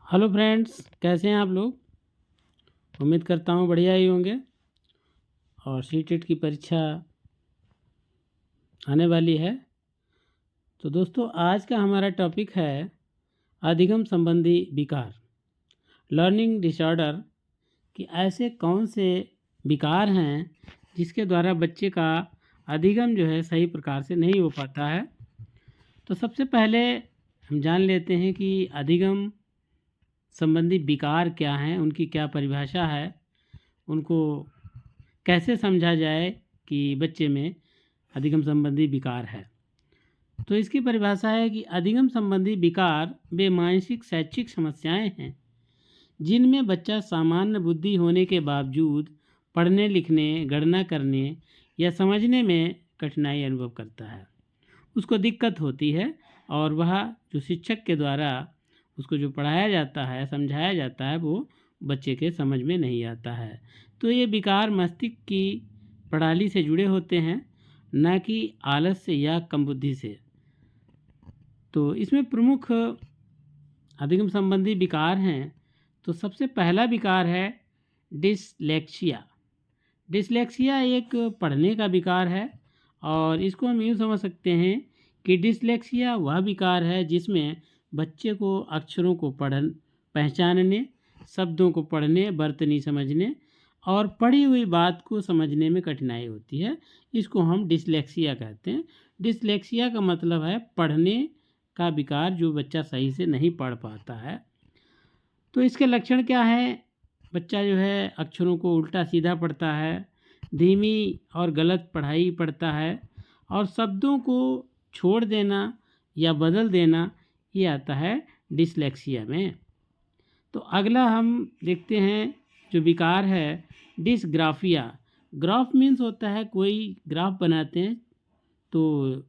Hello friends, कैसे हैं आप लोग। उम्मीद करता हूँ बढ़िया ही होंगे। और सीटेट की परीक्षा आने वाली है। तो दोस्तों, आज का हमारा टॉपिक है अधिगम संबंधी विकार, लर्निंग डिसऑर्डर। कि ऐसे कौन से विकार हैं जिसके द्वारा बच्चे का अधिगम जो है सही प्रकार से नहीं हो पाता है। तो सबसे पहले हम जान लेते हैं कि अधिगम संबंधी विकार क्या हैं, उनकी क्या परिभाषा है, उनको कैसे समझा जाए कि बच्चे में अधिगम संबंधी विकार है। तो इसकी परिभाषा है कि अधिगम संबंधी विकार वे मानसिक शैक्षिक समस्याएं हैं जिनमें बच्चा सामान्य बुद्धि होने के बावजूद पढ़ने लिखने, गणना करने या समझने में कठिनाई अनुभव करता है। उसको दिक्कत होती है और वह जो शिक्षक के द्वारा उसको जो पढ़ाया जाता है, समझाया जाता है, वो बच्चे के समझ में नहीं आता है। तो ये विकार मस्तिष्क की प्रणाली से जुड़े होते हैं, न कि आलस्य या कम बुद्धि से। तो इसमें प्रमुख अधिगम संबंधी विकार हैं। तो सबसे पहला विकार है डिसलेक्सिया। डिसलेक्सिया एक पढ़ने का विकार है और इसको हम यूँ समझ सकते हैं कि डिसलेक्सिया वह विकार है जिसमें बच्चे को अक्षरों को पहचानने, शब्दों को पढ़ने, बर्तनी समझने और पढ़ी हुई बात को समझने में कठिनाई होती है। इसको हम डिसलेक्सिया कहते हैं। डिसलेक्सिया का मतलब है पढ़ने का विकार, जो बच्चा सही से नहीं पढ़ पाता है। तो इसके लक्षण क्या हैं? बच्चा जो है अक्षरों को उल्टा सीधा पढ़ता है, धीमी और गलत पढ़ाई पढ़ता है और शब्दों को छोड़ देना या बदल देना, ये आता है डिसलेक्सिया में। तो अगला हम देखते हैं जो विकार है डिसग्राफिया। ग्राफ मीन्स होता है कोई ग्राफ बनाते हैं, तो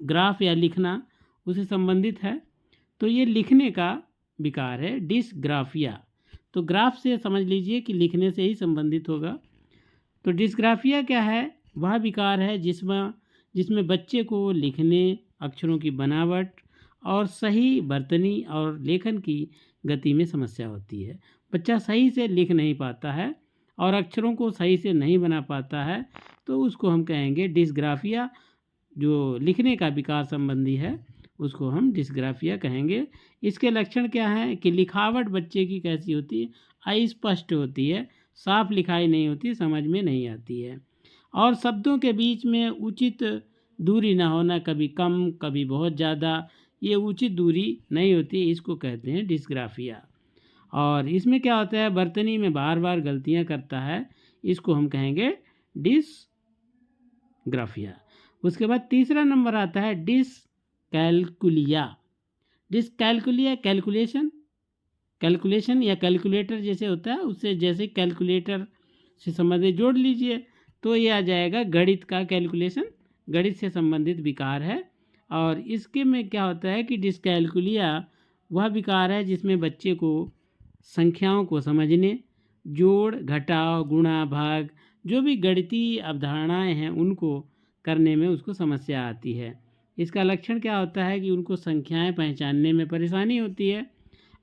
ग्राफ या लिखना उससे संबंधित है। तो ये लिखने का विकार है डिसग्राफिया। तो ग्राफ से समझ लीजिए कि लिखने से ही संबंधित होगा। तो डिसग्राफिया क्या है? वह विकार है जिसमें बच्चे को लिखने, अक्षरों की बनावट और सही बर्तनी और लेखन की गति में समस्या होती है। बच्चा सही से लिख नहीं पाता है और अक्षरों को सही से नहीं बना पाता है, तो उसको हम कहेंगे डिसग्राफिया। जो लिखने का विकार संबंधी है उसको हम डिसग्राफिया कहेंगे। इसके लक्षण क्या हैं कि लिखावट बच्चे की कैसी होती है? अस्पष्ट होती है, साफ लिखाई नहीं होती, समझ में नहीं आती है। और शब्दों के बीच में उचित दूरी ना होना, कभी कम कभी बहुत ज़्यादा, ये उचित दूरी नहीं होती, इसको कहते हैं डिसग्राफिया। और इसमें क्या होता है? बर्तनी में बार बार गलतियां करता है, इसको हम कहेंगे डिसग्राफिया। उसके बाद तीसरा नंबर आता है डिसकैलकुलिया। डिसकैलकुलिया कैलकुलेशन या कैलकुलेटर जैसे होता है, उससे जैसे कैलकुलेटर से संबंधित जोड़ लीजिए तो ये आ जाएगा गणित का कैलकुलेशन, गणित से संबंधित विकार है। और इसके में क्या होता है कि डिसकैलकुलिया वह विकार है जिसमें बच्चे को संख्याओं को समझने, जोड़ घटाव गुणा भाग, जो भी गणितीय अवधारणाएं हैं उनको करने में उसको समस्या आती है। इसका लक्षण क्या होता है कि उनको संख्याएं पहचानने में परेशानी होती है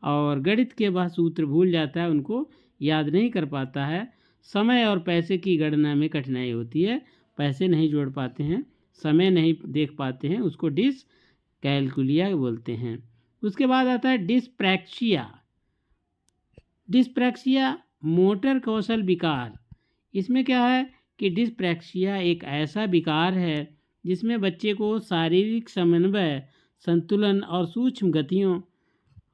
और गणित के वह सूत्र भूल जाता है, उनको याद नहीं कर पाता है। समय और पैसे की गणना में कठिनाई होती है, पैसे नहीं जोड़ पाते हैं, समय नहीं देख पाते हैं, उसको डिसकैलकुलिया बोलते हैं। उसके बाद आता है डिस्प्रैक्सिया। डिस्प्रैक्सिया मोटर कौशल विकार। इसमें क्या है कि डिस्प्रैक्सिया एक ऐसा विकार है जिसमें बच्चे को शारीरिक समन्वय, संतुलन और सूक्ष्म गतियों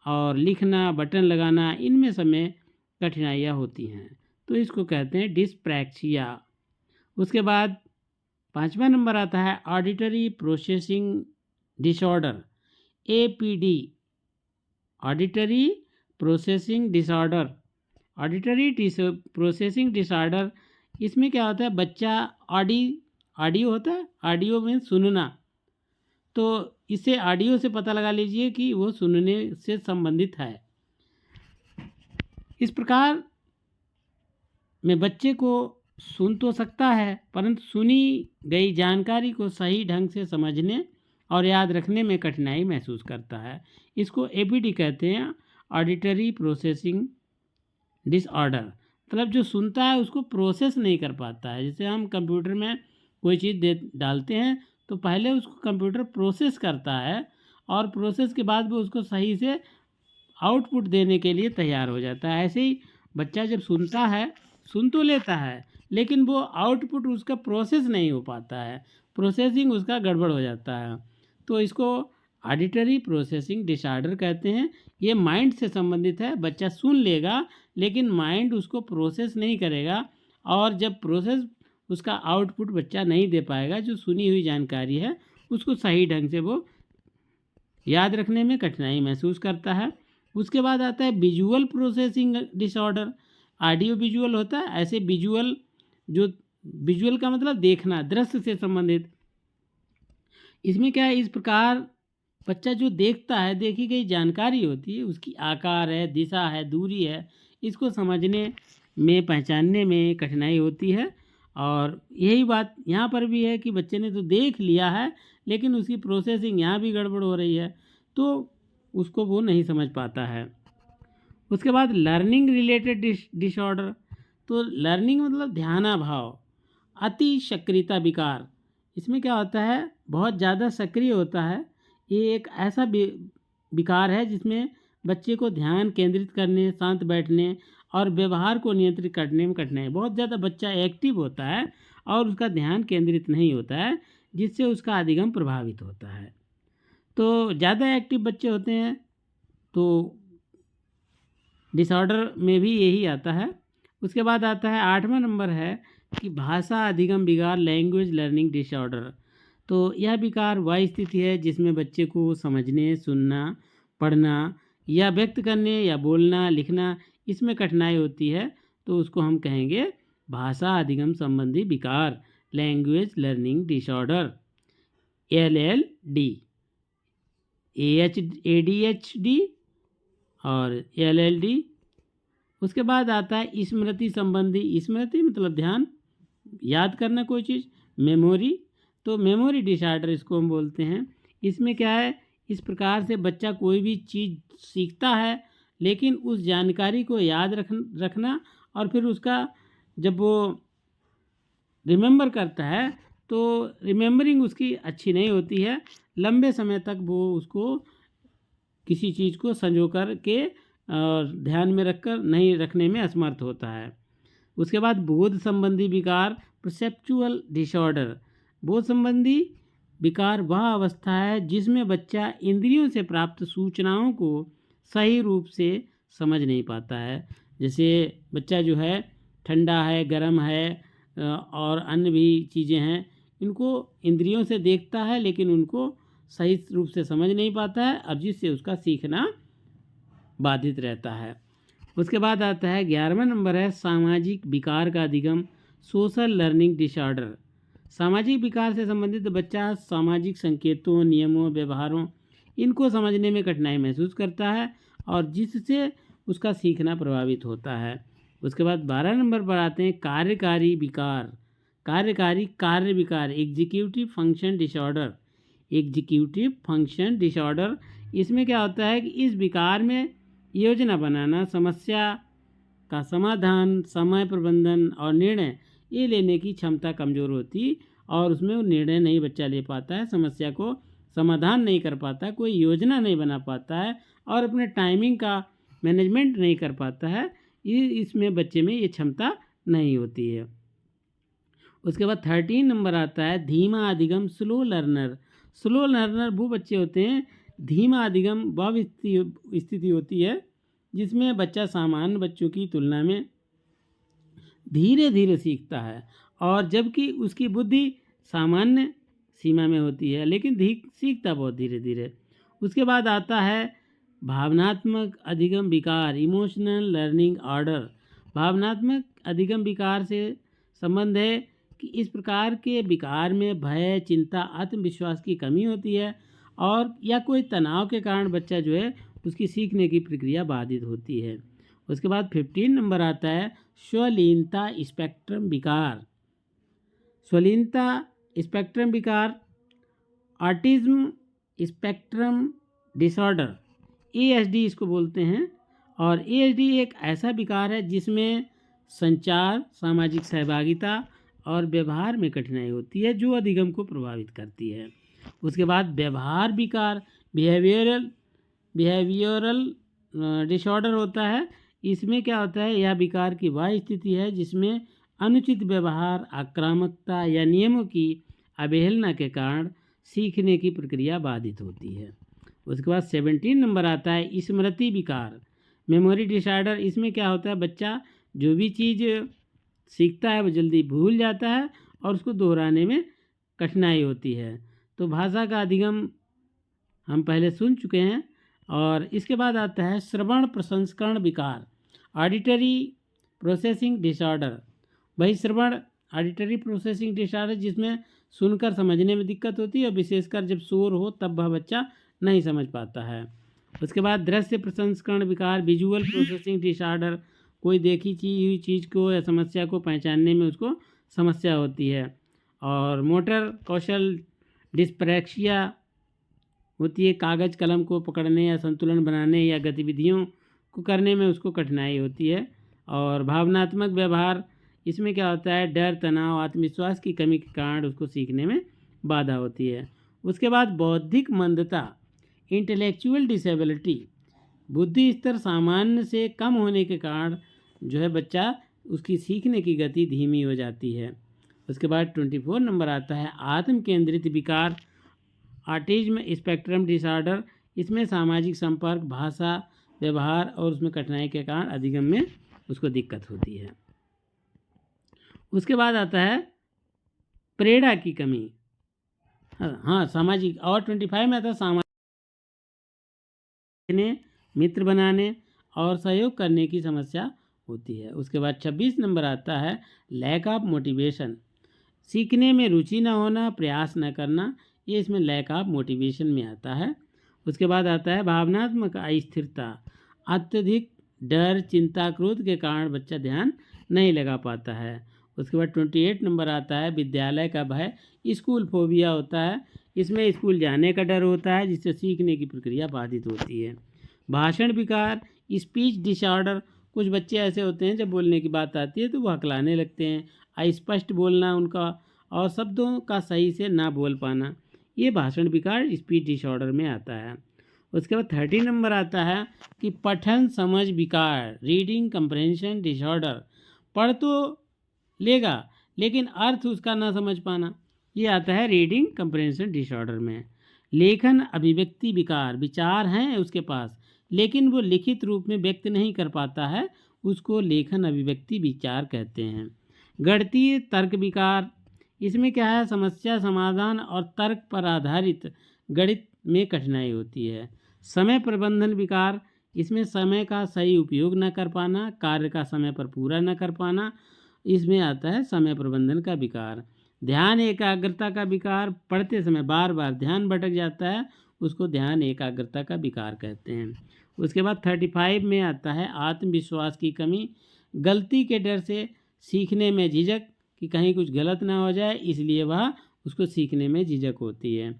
और लिखना, बटन लगाना, इनमें समय कठिनाइयाँ होती हैं, तो इसको कहते हैं डिस्प्रैक्सिया। उसके बाद पांचवा नंबर आता है auditory processing disorder, APD, auditory processing disorder. Auditory processing disorder, इसमें क्या होता है? बच्चा ऑडियो होता है, ऑडियो में सुनना, तो इसे ऑडियो से पता लगा लीजिए कि वो सुनने से संबंधित है। इस प्रकार में बच्चे को सुन तो सकता है, परंतु सुनी गई जानकारी को सही ढंग से समझने और याद रखने में कठिनाई महसूस करता है। इसको APD कहते हैं, ऑडिटरी प्रोसेसिंग डिसऑर्डर, मतलब जो सुनता है उसको प्रोसेस नहीं कर पाता है। जैसे हम कंप्यूटर में कोई चीज़ दे डालते हैं तो पहले उसको कंप्यूटर प्रोसेस करता है और प्रोसेस के बाद वो उसको सही से आउटपुट देने के लिए तैयार हो जाता है। ऐसे ही बच्चा जब सुनता है, सुन तो लेता है लेकिन वो आउटपुट उसका प्रोसेस नहीं हो पाता है, प्रोसेसिंग उसका गड़बड़ हो जाता है। तो इसको ऑडिटरी प्रोसेसिंग डिसऑर्डर कहते हैं। ये माइंड से संबंधित है। बच्चा सुन लेगा लेकिन माइंड उसको प्रोसेस नहीं करेगा, और जब प्रोसेस उसका आउटपुट बच्चा नहीं दे पाएगा, जो सुनी हुई जानकारी है उसको सही ढंग से वो याद रखने में कठिनाई महसूस करता है। उसके बाद आता है visual processing disorder. Audio visual होता है, ऐसे विजुअल, जो विजुअल का मतलब देखना, दृश्य से संबंधित। इसमें क्या है, इस प्रकार बच्चा जो देखता है, देखी गई जानकारी होती है, उसकी आकार है, दिशा है, दूरी है, इसको समझने में, पहचानने में कठिनाई होती है। और यही बात यहाँ पर भी है कि बच्चे ने तो देख लिया है लेकिन उसकी प्रोसेसिंग यहाँ भी गड़बड़ हो रही है, तो उसको वो नहीं समझ पाता है। उसके बाद लर्निंग रिलेटेड डिसऑर्डर। तो लर्निंग मतलब ध्यानाभाव, अति सक्रियता विकार। इसमें क्या होता है, बहुत ज़्यादा सक्रिय होता है। ये एक ऐसा विकार है जिसमें बच्चे को ध्यान केंद्रित करने, शांत बैठने और व्यवहार को नियंत्रित करने में कठिनाई। बहुत ज़्यादा बच्चा एक्टिव होता है और उसका ध्यान केंद्रित नहीं होता है, जिससे उसका अधिगम प्रभावित होता है। तो ज़्यादा एक्टिव बच्चे होते हैं तो डिसऑर्डर में भी यही आता है। उसके बाद आता है 8वां नंबर है कि भाषा अधिगम विकार, लैंग्वेज लर्निंग डिसऑर्डर। तो यह विकार वह स्थिति है जिसमें बच्चे को समझने, सुनना, पढ़ना या व्यक्त करने या बोलना, लिखना, इसमें कठिनाई होती है। तो उसको हम कहेंगे भाषा अधिगम संबंधी विकार, language learning disorder, LLD, ADHD और LLD। उसके बाद आता है स्मृति संबंधी, स्मृति मतलब ध्यान, याद करना कोई चीज़, मेमोरी। तो मेमोरी डिसऑर्डर इसको हम बोलते हैं। इसमें क्या है, इस प्रकार से बच्चा कोई भी चीज़ सीखता है लेकिन उस जानकारी को याद रखना और फिर उसका जब वो रिमेंबर करता है तो रिमेंबरिंग उसकी अच्छी नहीं होती है। लंबे समय तक वो उसको किसी चीज़ को संजो कर के और ध्यान में रखकर नहीं रखने में असमर्थ होता है। उसके बाद बोध संबंधी विकार, परसेप्चुअल डिसऑर्डर। बोध संबंधी विकार वह अवस्था है जिसमें बच्चा इंद्रियों से प्राप्त सूचनाओं को सही रूप से समझ नहीं पाता है। जैसे बच्चा जो है ठंडा है, गर्म है और अन्य भी चीज़ें हैं, इनको इंद्रियों से देखता है लेकिन उनको सही रूप से समझ नहीं पाता है, अब जिससे उसका सीखना बाधित रहता है। उसके बाद आता है 11वां नंबर है सामाजिक विकार का अधिगम, सोशल लर्निंग डिसऑर्डर। सामाजिक विकार से संबंधित बच्चा सामाजिक संकेतों, नियमों, व्यवहारों, इनको समझने में कठिनाई महसूस करता है और जिससे उसका सीखना प्रभावित होता है। उसके बाद 12 नंबर पर आते हैं कार्यकारी विकार, कार्यकारी कार्य विकार, executive function disorder. Executive function disorder, इसमें क्या होता है कि इस विकार में योजना बनाना, समस्या का समाधान, समय प्रबंधन और निर्णय ये लेने की क्षमता कमज़ोर होती और उसमें वो निर्णय नहीं बच्चा ले पाता है, समस्या को समाधान नहीं कर पाता, कोई योजना नहीं बना पाता है और अपने टाइमिंग का मैनेजमेंट नहीं कर पाता है। ये इसमें बच्चे में ये क्षमता नहीं होती है। उसके बाद 13 नंबर आता है धीमा अधिगम, स्लो लर्नर। स्लो लर्नर वो बच्चे होते हैं, धीमा अधिगम वह स्थिति होती है जिसमें बच्चा सामान्य बच्चों की तुलना में धीरे धीरे सीखता है और जबकि उसकी बुद्धि सामान्य सीमा में होती है लेकिन सीखता बहुत धीरे धीरे। उसके बाद आता है भावनात्मक अधिगम विकार, इमोशनल लर्निंग ऑर्डर। भावनात्मक अधिगम विकार से संबंध है कि इस प्रकार के विकार में भय, चिंता, आत्मविश्वास की कमी होती है और या कोई तनाव के कारण बच्चा जो है उसकी सीखने की प्रक्रिया बाधित होती है। उसके बाद 15 नंबर आता है स्वलीनता स्पेक्ट्रम विकार। स्वलीनता स्पेक्ट्रम विकार, ऑटिज्म स्पेक्ट्रम डिसऑर्डर, ASD इसको बोलते हैं। और ASD एक ऐसा विकार है जिसमें संचार, सामाजिक सहभागिता और व्यवहार में कठिनाई होती है जो अधिगम को प्रभावित करती है। उसके बाद व्यवहार विकार बिहेवियरल डिसऑर्डर होता है। इसमें क्या होता है, यह विकार की वह स्थिति है जिसमें अनुचित व्यवहार, आक्रामकता या नियमों की अवहेलना के कारण सीखने की प्रक्रिया बाधित होती है। उसके बाद 17 नंबर आता है स्मृति विकार, मेमोरी डिसऑर्डर। इसमें क्या होता है, बच्चा जो भी चीज़ सीखता है वो जल्दी भूल जाता है और उसको दोहराने में कठिनाई होती है। तो भाषा का अधिगम हम पहले सुन चुके हैं। और इसके बाद आता है श्रवण प्रसंस्करण विकार, ऑडिटरी प्रोसेसिंग डिसऑर्डर। वही श्रवण ऑडिटरी प्रोसेसिंग डिसऑर्डर जिसमें सुनकर समझने में दिक्कत होती है और विशेषकर जब शोर हो तब वह बच्चा नहीं समझ पाता है। उसके बाद दृश्य प्रसंस्करण विकार, विजुअल प्रोसेसिंग डिसऑर्डर। कोई देखी हुई चीज़ को या समस्या को पहचानने में उसको समस्या होती है। और मोटर कौशल डिस्प्रैक्सिया होती है, कागज़ कलम को पकड़ने या संतुलन बनाने या गतिविधियों को करने में उसको कठिनाई होती है। और भावनात्मक व्यवहार, इसमें क्या होता है, डर, तनाव, आत्मविश्वास की कमी के कारण उसको सीखने में बाधा होती है। उसके बाद बौद्धिक मंदता, इंटेलेक्चुअल डिसेबिलिटी, बुद्धि स्तर सामान्य से कम होने के कारण जो है बच्चा उसकी सीखने की गति धीमी हो जाती है। उसके बाद 24 नंबर आता है आत्म केंद्रित विकार, ऑटिज्म स्पेक्ट्रम डिसऑर्डर। इसमें सामाजिक संपर्क, भाषा, व्यवहार और उसमें कठिनाई के कारण अधिगम में उसको दिक्कत होती है। उसके बाद आता है प्रेरणा की कमी, हाँ सामाजिक। और 25 में आता है सामाजिक, मित्र बनाने और सहयोग करने की समस्या होती है। उसके बाद 26 नंबर आता है लैक ऑफ मोटिवेशन, सीखने में रुचि न होना, प्रयास न करना, ये इसमें लैक ऑफ मोटिवेशन में आता है। उसके बाद आता है भावनात्मक अस्थिरता, अत्यधिक डर, चिंता, क्रोध के कारण बच्चा ध्यान नहीं लगा पाता है। उसके बाद 28 नंबर आता है विद्यालय का भय, स्कूल फोबिया होता है। इसमें स्कूल जाने का डर होता है जिससे सीखने की प्रक्रिया बाधित होती है। भाषण विकार, स्पीच डिसऑर्डर, कुछ बच्चे ऐसे होते हैं जब बोलने की बात आती है तो वो हकलाने लगते हैं, अस्पष्ट बोलना उनका और शब्दों का सही से ना बोल पाना, ये भाषण विकार स्पीच डिसऑर्डर में आता है। उसके बाद 30 नंबर आता है कि पठन समझ विकार, रीडिंग कंप्रहेंशन डिसऑर्डर, पढ़ तो लेगा लेकिन अर्थ उसका ना समझ पाना, ये आता है रीडिंग कंप्रहेंशन डिसऑर्डर में। लेखन अभिव्यक्ति विकार, विचार हैं उसके पास लेकिन वो लिखित रूप में व्यक्त नहीं कर पाता है, उसको लेखन अभिव्यक्ति विचार कहते हैं। गणितीय तर्क विकार, इसमें क्या है, समस्या समाधान और तर्क पर आधारित गणित में कठिनाई होती है। समय प्रबंधन विकार, इसमें समय का सही उपयोग न कर पाना, कार्य का समय पर पूरा न कर पाना, इसमें आता है समय प्रबंधन का विकार। ध्यान एकाग्रता का विकार, पढ़ते समय बार बार ध्यान भटक जाता है, उसको ध्यान एकाग्रता का विकार कहते हैं। उसके बाद 35 में आता है आत्मविश्वास की कमी, गलती के डर से सीखने में झिझक कि कहीं कुछ गलत ना हो जाए, इसलिए वह उसको सीखने में झिझक होती है।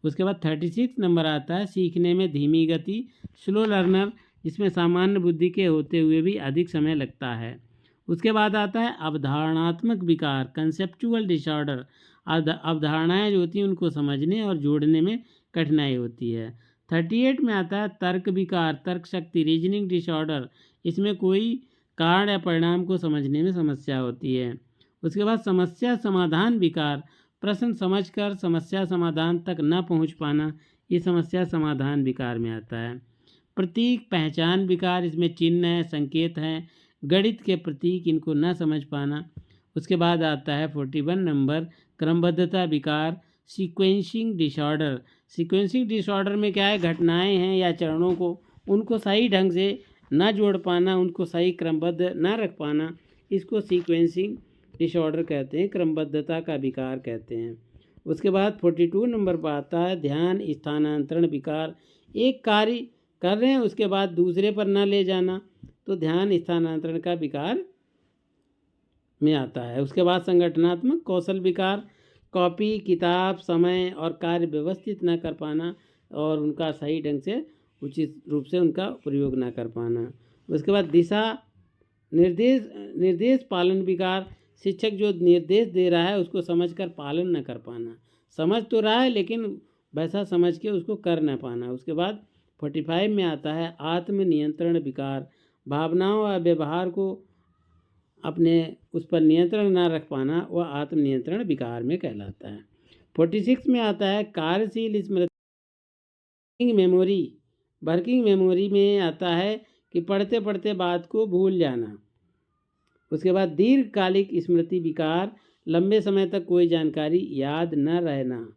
उसके बाद 36 नंबर आता है सीखने में धीमी गति, स्लो लर्नर, जिसमें सामान्य बुद्धि के होते हुए भी अधिक समय लगता है। उसके बाद आता है अवधारणात्मक विकार, कंसेप्चुअल डिसऑर्डर, अवधारणाएं जो होती हैं उनको समझने और जोड़ने में कठिनाई होती है। 38 में आता है तर्क विकार, तर्क शक्ति, रीजनिंग डिसऑर्डर, इसमें कोई कारण या परिणाम को समझने में समस्या होती है। उसके बाद समस्या समाधान विकार, प्रश्न समझकर समस्या समाधान तक न पहुंच पाना, ये समस्या समाधान विकार में आता है। प्रतीक पहचान विकार, इसमें चिन्ह है, संकेत हैं, गणित के प्रतीक, इनको न समझ पाना। उसके बाद आता है 41 नंबर क्रमबद्धता विकार, सीक्वेंसिंग डिसऑर्डर। सीक्वेंसिंग डिसऑर्डर में क्या है, घटनाएं हैं या चरणों को उनको सही ढंग से ना जोड़ पाना, उनको सही क्रमबद्ध ना रख पाना, इसको सीक्वेंसिंग डिसऑर्डर कहते हैं, क्रमबद्धता का विकार कहते हैं। उसके बाद 42 नंबर पर आता है ध्यान स्थानांतरण विकार, एक कार्य कर रहे हैं उसके बाद दूसरे पर ना ले जाना, तो ध्यान स्थानांतरण का विकार में आता है। उसके बाद संगठनात्मक कौशल विकार, कॉपी किताब समय और कार्य व्यवस्थित न कर पाना और उनका सही ढंग से उचित रूप से उनका प्रयोग न कर पाना। उसके बाद दिशा निर्देश पालन विकार, शिक्षक जो निर्देश दे रहा है उसको समझकर पालन न कर पाना, समझ तो रहा है लेकिन वैसा समझ के उसको कर न पाना। उसके बाद 45 में आता है आत्म नियंत्रण विकार, भावनाओं और व्यवहार को अपने उस पर नियंत्रण ना रख पाना वह आत्म नियंत्रण विकार में कहलाता है। 46 में आता है कार्यशील स्मृति मेमोरी, वर्किंग मेमोरी में आता है कि पढ़ते पढ़ते बात को भूल जाना। उसके बाद दीर्घकालिक स्मृति विकार, लंबे समय तक कोई जानकारी याद न रहना।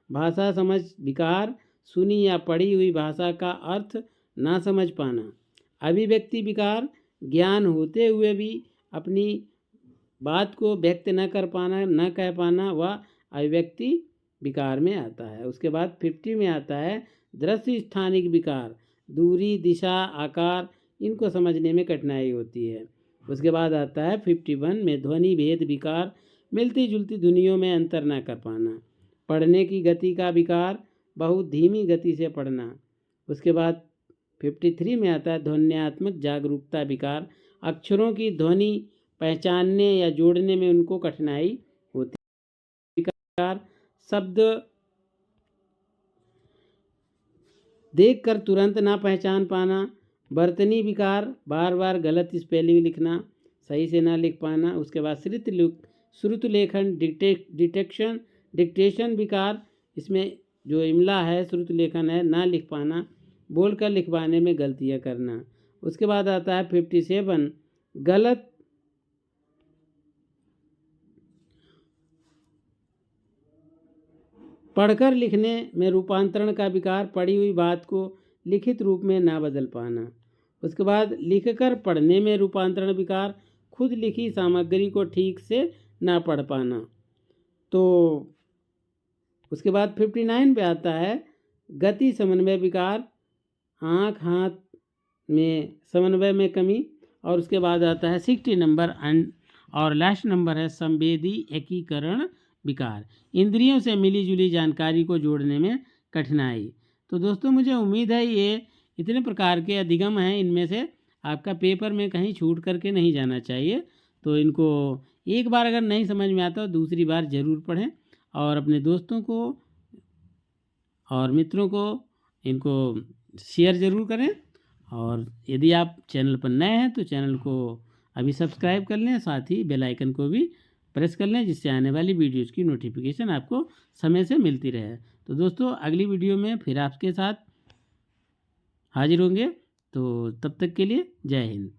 भाषा समझ विकार, सुनी या पढ़ी हुई भाषा का अर्थ ना समझ पाना। अभिव्यक्ति विकार, ज्ञान होते हुए भी अपनी बात को व्यक्त न कर पाना, न कह पाना, वह अभिव्यक्ति विकार में आता है। उसके बाद 50 में आता है दृश्य स्थानिक विकार, दूरी, दिशा, आकार, इनको समझने में कठिनाई होती है। उसके बाद आता है 51 में ध्वनि भेद विकार, मिलती जुलती ध्वनियों में अंतर न कर पाना। पढ़ने की गति का विकार, बहुत धीमी गति से पढ़ना। उसके बाद 53 में आता है ध्वन्यात्मक जागरूकता विकार, अक्षरों की ध्वनि पहचानने या जोड़ने में उनको कठिनाई होती है। विकार, शब्द देखकर तुरंत ना पहचान पाना। वर्तनी विकार, बार बार गलत स्पेलिंग लिखना, सही से ना लिख पाना। उसके बाद श्रुत लेखन डिक्टेशन विकार, इसमें जो इमला है श्रुत लेखन है ना लिख पाना, बोलकर लिखवाने में गलतियां करना। उसके बाद आता है 57 गलत पढ़कर लिखने में रूपांतरण का विकार, पढ़ी हुई बात को लिखित रूप में ना बदल पाना। उसके बाद लिखकर पढ़ने में रूपांतरण विकार, खुद लिखी सामग्री को ठीक से ना पढ़ पाना। तो उसके बाद 59 पे आता है गति समन्वय विकार, आँख हाथ में समन्वय में कमी। और उसके बाद आता है 60 नंबर और लास्ट नंबर है संवेदी एकीकरण विकार, इंद्रियों से मिली जुली जानकारी को जोड़ने में कठिनाई। तो दोस्तों मुझे उम्मीद है ये इतने प्रकार के अधिगम हैं, इनमें से आपका पेपर में कहीं छूट करके नहीं जाना चाहिए। तो इनको एक बार अगर नहीं समझ में आता तो दूसरी बार ज़रूर पढ़ें और अपने दोस्तों को और मित्रों को इनको शेयर ज़रूर करें। और यदि आप चैनल पर नए हैं तो चैनल को अभी सब्सक्राइब कर लें, साथ ही बेल आइकन को भी प्रेस कर लें, जिससे आने वाली वीडियोज़ की नोटिफिकेशन आपको समय से मिलती रहे। तो दोस्तों अगली वीडियो में फिर आपके साथ हाजिर होंगे, तो तब तक के लिए जय हिंद।